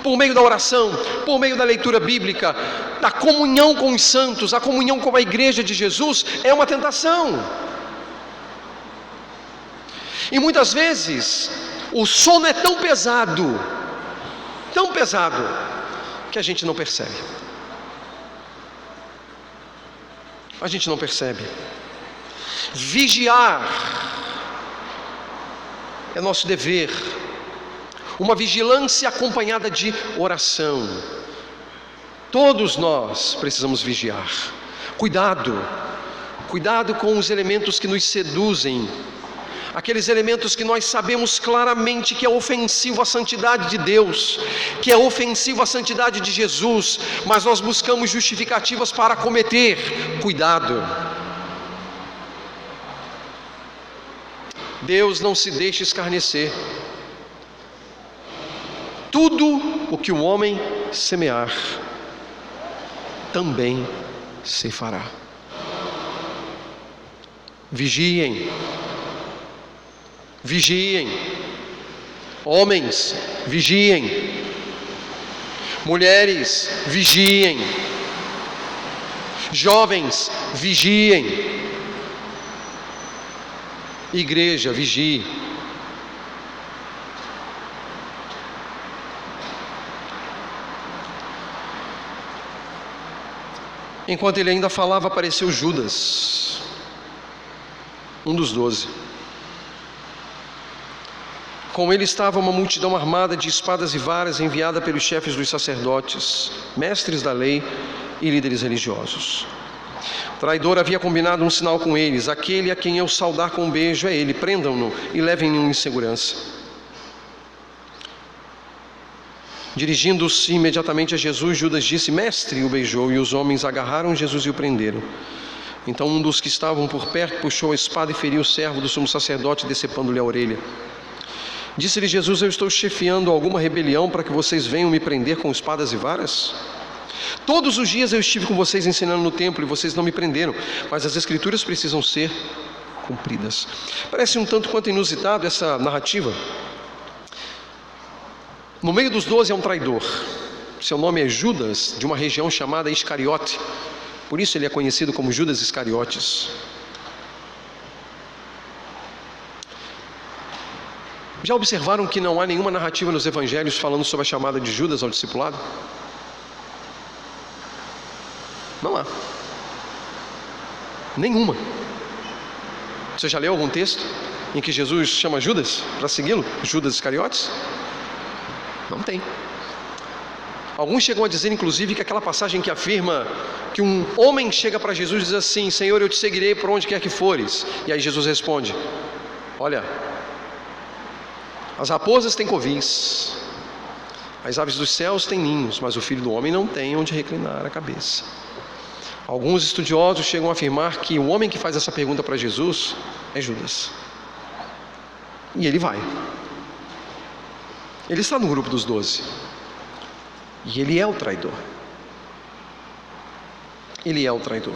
[SPEAKER 1] por meio da oração, por meio da leitura bíblica, da comunhão com os santos, a comunhão com a igreja de Jesus, é uma tentação. E muitas vezes o sono é tão pesado, que a gente não percebe. A gente não percebe. Vigiar é nosso dever. Uma vigilância acompanhada de oração. Todos nós precisamos vigiar. Cuidado com os elementos que nos seduzem. Aqueles elementos que nós sabemos claramente que é ofensivo à santidade de Deus, que é ofensivo à santidade de Jesus, mas nós buscamos justificativas para cometer. Cuidado. Deus não se deixa escarnecer. Tudo o que o homem semear, também se fará. Vigiem. Homens, vigiem. Mulheres, vigiem. Jovens, vigiem. Igreja, vigie. Enquanto ele ainda falava, apareceu Judas, um dos 12. Com ele estava uma multidão armada de espadas e varas, enviada pelos chefes dos sacerdotes, mestres da lei e líderes religiosos. O traidor havia combinado um sinal com eles: aquele a quem eu saudar com um beijo é ele, prendam-no e levem-no em segurança. Dirigindo-se imediatamente a Jesus, Judas disse: mestre, e o beijou, e os homens agarraram Jesus e o prenderam. Então um dos que estavam por perto puxou a espada e feriu o servo do sumo sacerdote, decepando-lhe a orelha. Disse-lhe Jesus: eu estou chefiando alguma rebelião para que vocês venham me prender com espadas e varas? Todos os dias eu estive com vocês ensinando no templo e vocês não me prenderam, mas as escrituras precisam ser cumpridas. Parece um tanto quanto inusitado essa narrativa. No meio dos 12 é um traidor. Seu nome é Judas, de uma região chamada Iscariote. Por isso ele é conhecido como Judas Iscariotes. Já observaram que não há nenhuma narrativa nos evangelhos falando sobre a chamada de Judas ao discipulado? Não há. Nenhuma. Você já leu algum texto em que Jesus chama Judas para segui-lo? Judas Iscariotes? Não tem. Alguns chegam a dizer, inclusive, que aquela passagem que afirma que um homem chega para Jesus e diz assim: Senhor, eu te seguirei por onde quer que fores. E aí Jesus responde: olha, as raposas têm covis, as aves dos céus têm ninhos, mas o Filho do Homem não tem onde reclinar a cabeça. Alguns estudiosos chegam a afirmar que o homem que faz essa pergunta para Jesus é Judas. E ele vai. Ele está no grupo dos 12. E ele é o traidor. Ele é o traidor.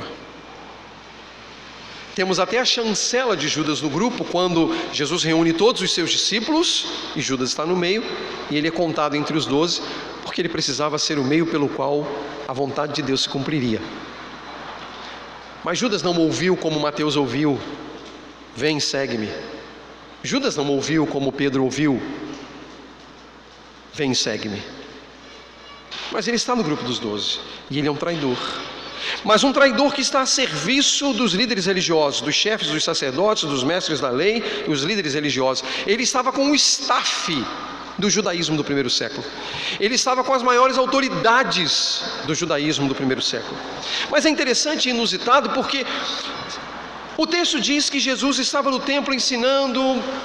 [SPEAKER 1] Temos até a chancela de Judas no grupo, quando Jesus reúne todos os seus discípulos, e Judas está no meio, e ele é contado entre os 12, porque ele precisava ser o meio pelo qual a vontade de Deus se cumpriria. Mas Judas não ouviu como Mateus ouviu: vem, segue-me. Judas não ouviu como Pedro ouviu: vem, segue-me. Mas ele está no grupo dos 12, e ele é um traidor. Mas um traidor que está a serviço dos líderes religiosos, dos chefes dos sacerdotes, dos mestres da lei e os líderes religiosos. Ele estava com o staff do judaísmo do primeiro século. Ele estava com as maiores autoridades do judaísmo do primeiro século. Mas é interessante e inusitado porque o texto diz que Jesus estava no templo ensinando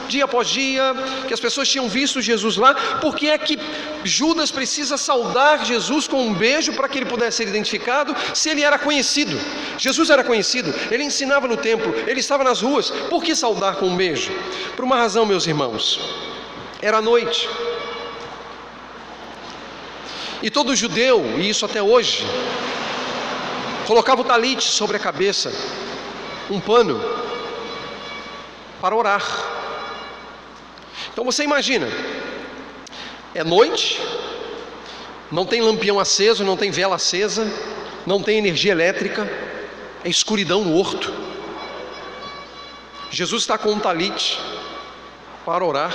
[SPEAKER 1] dia após dia, que as pessoas tinham visto Jesus lá. Por que é que Judas precisa saudar Jesus com um beijo para que ele pudesse ser identificado, se ele era conhecido? Jesus era conhecido, ele ensinava no templo, ele estava nas ruas. Por que saudar com um beijo? Por uma razão, meus irmãos: era noite. E todo judeu, e isso até hoje, colocava o talite sobre a cabeça, um pano, para orar. Então você imagina, é noite, não tem lampião aceso, não tem vela acesa, não tem energia elétrica, é escuridão no horto. Jesus está com um talite para orar.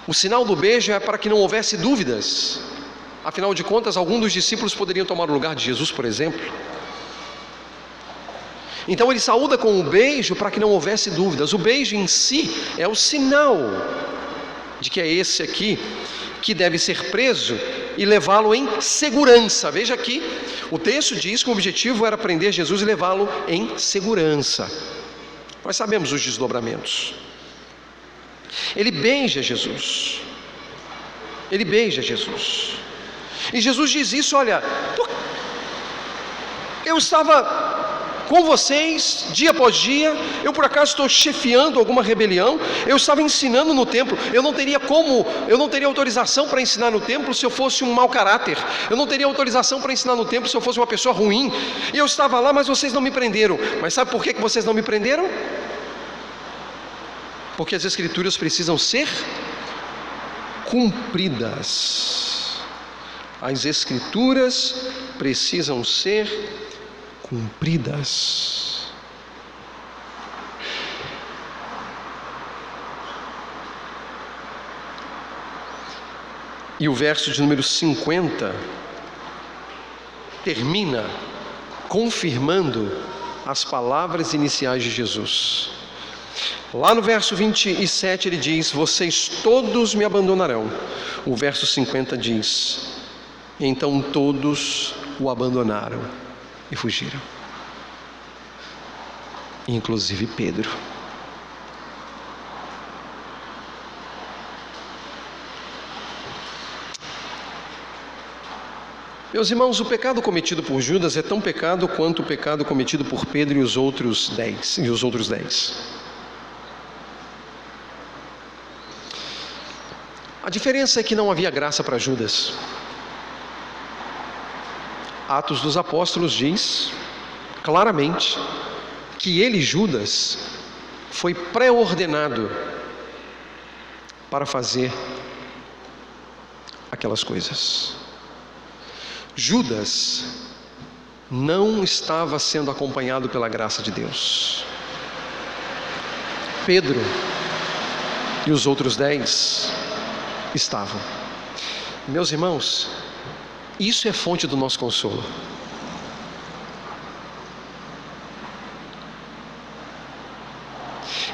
[SPEAKER 1] O sinal do beijo é para que não houvesse dúvidas. Afinal de contas, algum dos discípulos poderiam tomar o lugar de Jesus, por exemplo. Então ele saúda com o beijo para que não houvesse dúvidas. O beijo em si é o sinal de que é esse aqui que deve ser preso e levá-lo em segurança. Veja aqui, o texto diz que o objetivo era prender Jesus e levá-lo em segurança. Nós sabemos os desdobramentos. Ele beija Jesus. Ele beija Jesus. E Jesus diz isso: olha, eu estava com vocês dia após dia, eu por acaso estou chefiando alguma rebelião? Eu estava ensinando no templo, eu não teria autorização para ensinar no templo se eu fosse um mau caráter, eu não teria autorização para ensinar no templo se eu fosse uma pessoa ruim, e eu estava lá, mas vocês não me prenderam. Mas sabe por que vocês não me prenderam? Porque as Escrituras precisam ser cumpridas. As Escrituras precisam ser cumpridas. E o verso de número 50 termina confirmando as palavras iniciais de Jesus. Lá no verso 27 ele diz: vocês todos me abandonarão. O verso 50 diz: então todos o abandonaram e fugiram, inclusive Pedro. Meus irmãos, o pecado cometido por Judas é tão pecado quanto o pecado cometido por Pedro e os outros 10. A diferença é que não havia graça para Judas. Atos dos Apóstolos diz claramente que ele, Judas, foi pré-ordenado para fazer aquelas coisas. Judas não estava sendo acompanhado pela graça de Deus. Pedro e os outros 10 estavam. Meus irmãos, isso é fonte do nosso consolo.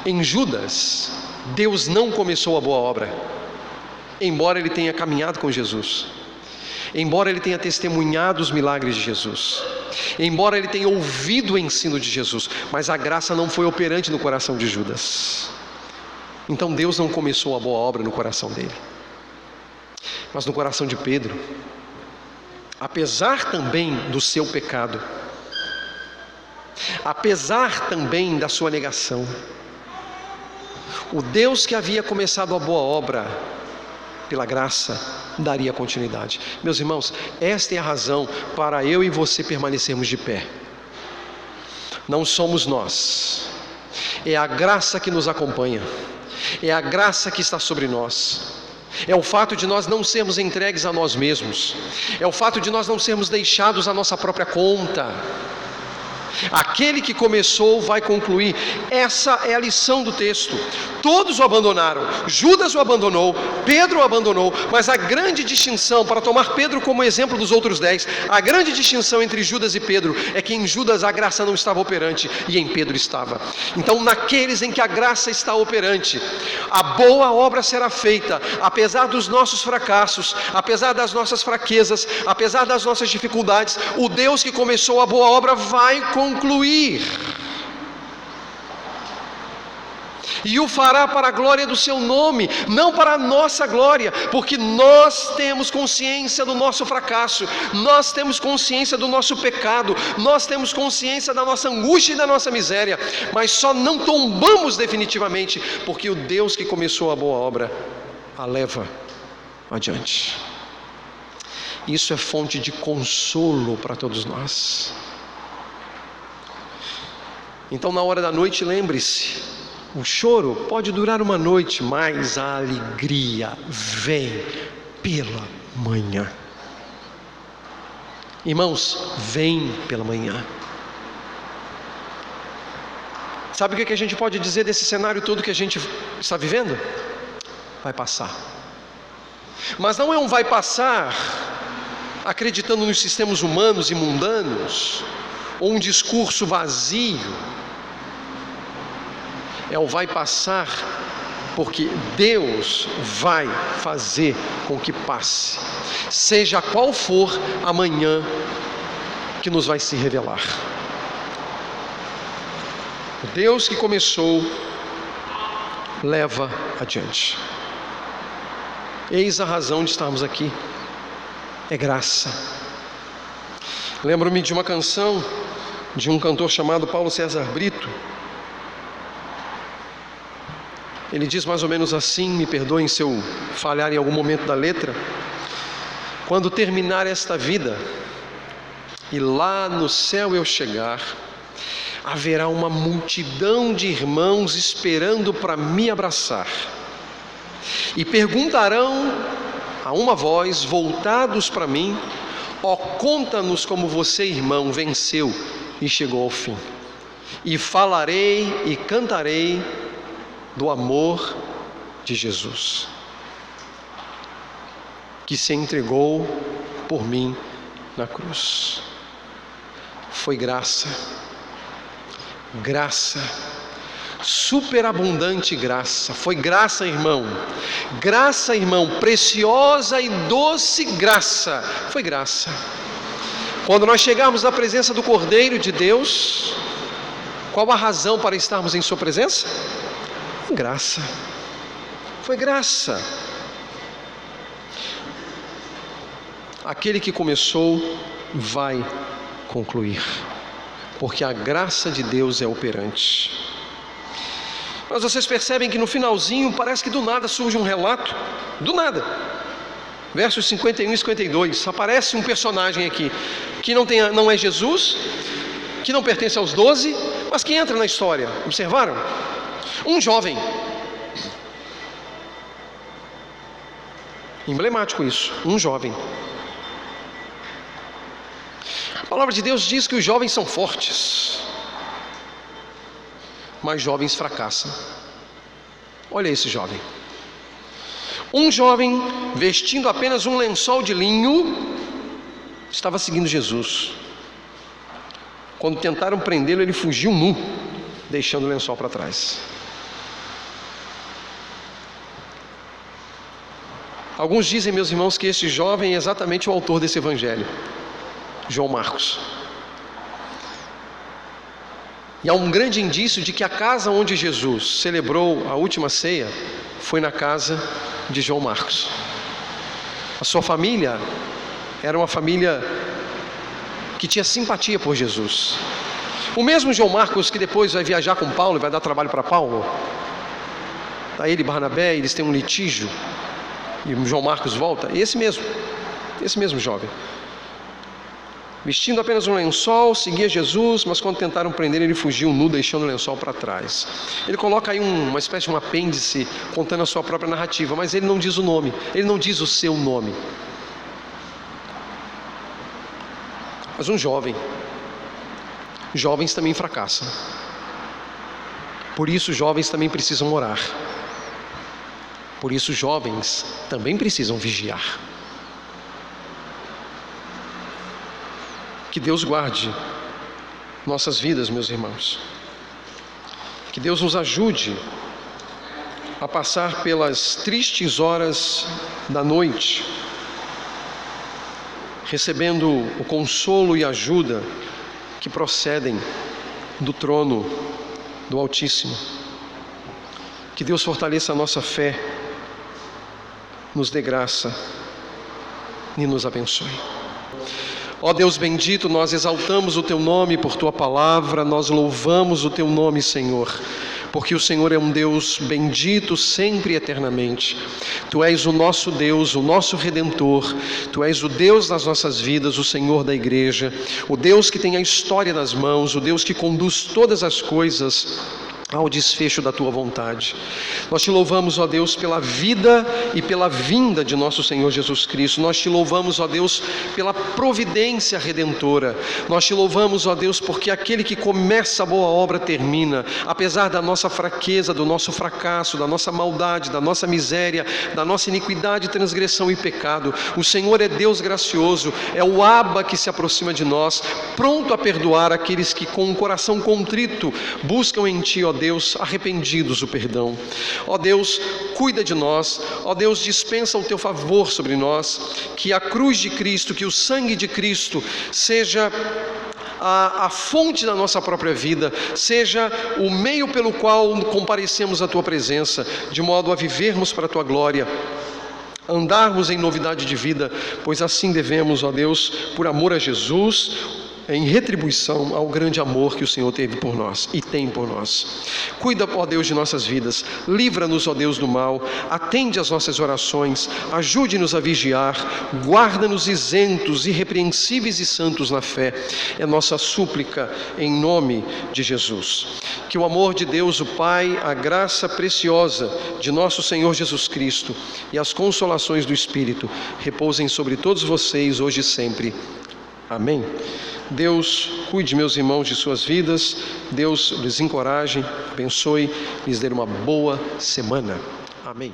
[SPEAKER 1] Em Judas, Deus não começou a boa obra, embora ele tenha caminhado com Jesus, embora ele tenha testemunhado os milagres de Jesus, embora ele tenha ouvido o ensino de Jesus, mas a graça não foi operante no coração de Judas. Então Deus não começou a boa obra no coração dele. Mas no coração de Pedro, apesar também do seu pecado, apesar também da sua negação, o Deus que havia começado a boa obra, pela graça, daria continuidade. Meus irmãos, esta é a razão para eu e você permanecermos de pé. Não somos nós, é a graça que nos acompanha, é a graça que está sobre nós. É o fato de nós não sermos entregues a nós mesmos, é o fato de nós não sermos deixados à nossa própria conta. Aquele que começou vai concluir. Essa é a lição do texto. Todos o abandonaram. Judas o abandonou, Pedro o abandonou. Mas a grande distinção, para tomar Pedro como exemplo dos outros 10, a grande distinção entre Judas e Pedro é que em Judas a graça não estava operante e em Pedro estava. Então naqueles em que a graça está operante, a boa obra será feita, apesar dos nossos fracassos, apesar das nossas fraquezas, apesar das nossas dificuldades. O Deus que começou a boa obra vai concluir, e o fará para a glória do seu nome, não para a nossa glória, porque nós temos consciência do nosso fracasso, nós temos consciência do nosso pecado, nós temos consciência da nossa angústia e da nossa miséria, mas só não tombamos definitivamente, porque o Deus que começou a boa obra a leva adiante. Isso é fonte de consolo para todos nós. Então, na hora da noite, lembre-se, o choro pode durar uma noite, mas a alegria vem pela manhã. Irmãos, vem pela manhã. Sabe o que a gente pode dizer desse cenário todo que a gente está vivendo? Vai passar. Mas não é um vai passar acreditando nos sistemas humanos e mundanos, ou um discurso vazio. É o vai passar porque Deus vai fazer com que passe, seja qual for amanhã que nos vai se revelar. O Deus que começou, leva adiante. Eis a razão de estarmos aqui, é graça. Lembro-me de uma canção de um cantor chamado Paulo César Brito. Ele diz mais ou menos assim, me perdoem se eu falhar em algum momento da letra: quando terminar esta vida e lá no céu eu chegar, haverá uma multidão de irmãos esperando para me abraçar, e perguntarão a uma voz, voltados para mim: ó, conta-nos como você, irmão, venceu e chegou ao fim. E falarei e cantarei do amor de Jesus, que se entregou por mim na cruz. Foi graça, graça, superabundante graça. Foi graça, irmão, preciosa e doce graça. Foi graça. Quando nós chegarmos na presença do Cordeiro de Deus, qual a razão para estarmos em sua presença? Graça. Foi graça. Aquele que começou vai concluir, porque a graça de Deus é operante. Mas vocês percebem que no finalzinho parece que do nada surge um relato, do nada. Versos 51 e 52, aparece um personagem aqui, que não é Jesus, que não pertence aos 12, mas que entra na história. Observaram? Um jovem. Emblemático isso, um jovem. A palavra de Deus diz que os jovens são fortes, mas jovens fracassam. Olha esse jovem. Um jovem vestindo apenas um lençol de linho estava seguindo Jesus. Quando tentaram prendê-lo, ele fugiu nu, deixando o lençol para trás. Alguns dizem, meus irmãos, que esse jovem é exatamente o autor desse evangelho, João Marcos. E há um grande indício de que a casa onde Jesus celebrou a última ceia foi na casa de João Marcos. A sua família era uma família que tinha simpatia por Jesus. O mesmo João Marcos que depois vai viajar com Paulo e vai dar trabalho para Paulo. Tá ele e Barnabé, eles têm um litígio, e o João Marcos volta. Esse mesmo jovem, vestindo apenas um lençol, seguia Jesus, mas quando tentaram prender ele fugiu nu, deixando o lençol para trás. Ele coloca aí uma espécie de um apêndice contando a sua própria narrativa, mas ele não diz o nome, ele não diz o seu nome. Mas um jovem, jovens também fracassam. Por isso jovens também precisam orar. Por isso jovens também precisam vigiar. Que Deus guarde nossas vidas, meus irmãos. Que Deus nos ajude a passar pelas tristes horas da noite, recebendo o consolo e ajuda que procedem do trono do Altíssimo. Que Deus fortaleça a nossa fé, nos dê graça e nos abençoe. Ó Deus bendito, nós exaltamos o Teu nome por Tua palavra, nós louvamos o Teu nome, Senhor, porque o Senhor é um Deus bendito sempre e eternamente. Tu és o nosso Deus, o nosso Redentor, Tu és o Deus das nossas vidas, o Senhor da igreja, o Deus que tem a história nas mãos, o Deus que conduz todas as coisas ao desfecho da Tua vontade. Nós Te louvamos, ó Deus, pela vida e pela vinda de nosso Senhor Jesus Cristo. Nós Te louvamos, ó Deus, pela providência redentora. Nós Te louvamos, ó Deus, porque aquele que começa a boa obra termina, apesar da nossa fraqueza, do nosso fracasso, da nossa maldade, da nossa miséria, da nossa iniquidade, transgressão e pecado. O Senhor é Deus gracioso, é o Abba que se aproxima de nós, pronto a perdoar aqueles que com um coração contrito buscam em Ti, ó Deus, arrependidos o perdão. Ó Deus, cuida de nós. Ó Deus, dispensa o Teu favor sobre nós. Que a cruz de Cristo, que o sangue de Cristo seja a fonte da nossa própria vida, seja o meio pelo qual comparecemos à Tua presença, de modo a vivermos para a Tua glória, andarmos em novidade de vida, pois assim devemos, ó Deus, por amor a Jesus, em retribuição ao grande amor que o Senhor teve por nós e tem por nós. Cuida, ó Deus, de nossas vidas, livra-nos, ó Deus, do mal, atende às nossas orações, ajude-nos a vigiar, guarda-nos isentos, irrepreensíveis e santos na fé. É nossa súplica em nome de Jesus. Que o amor de Deus, o Pai, a graça preciosa de nosso Senhor Jesus Cristo e as consolações do Espírito repousem sobre todos vocês hoje e sempre. Amém. Deus cuide, meus irmãos, de suas vidas. Deus lhes encoraje, abençoe, lhes dê uma boa semana. Amém.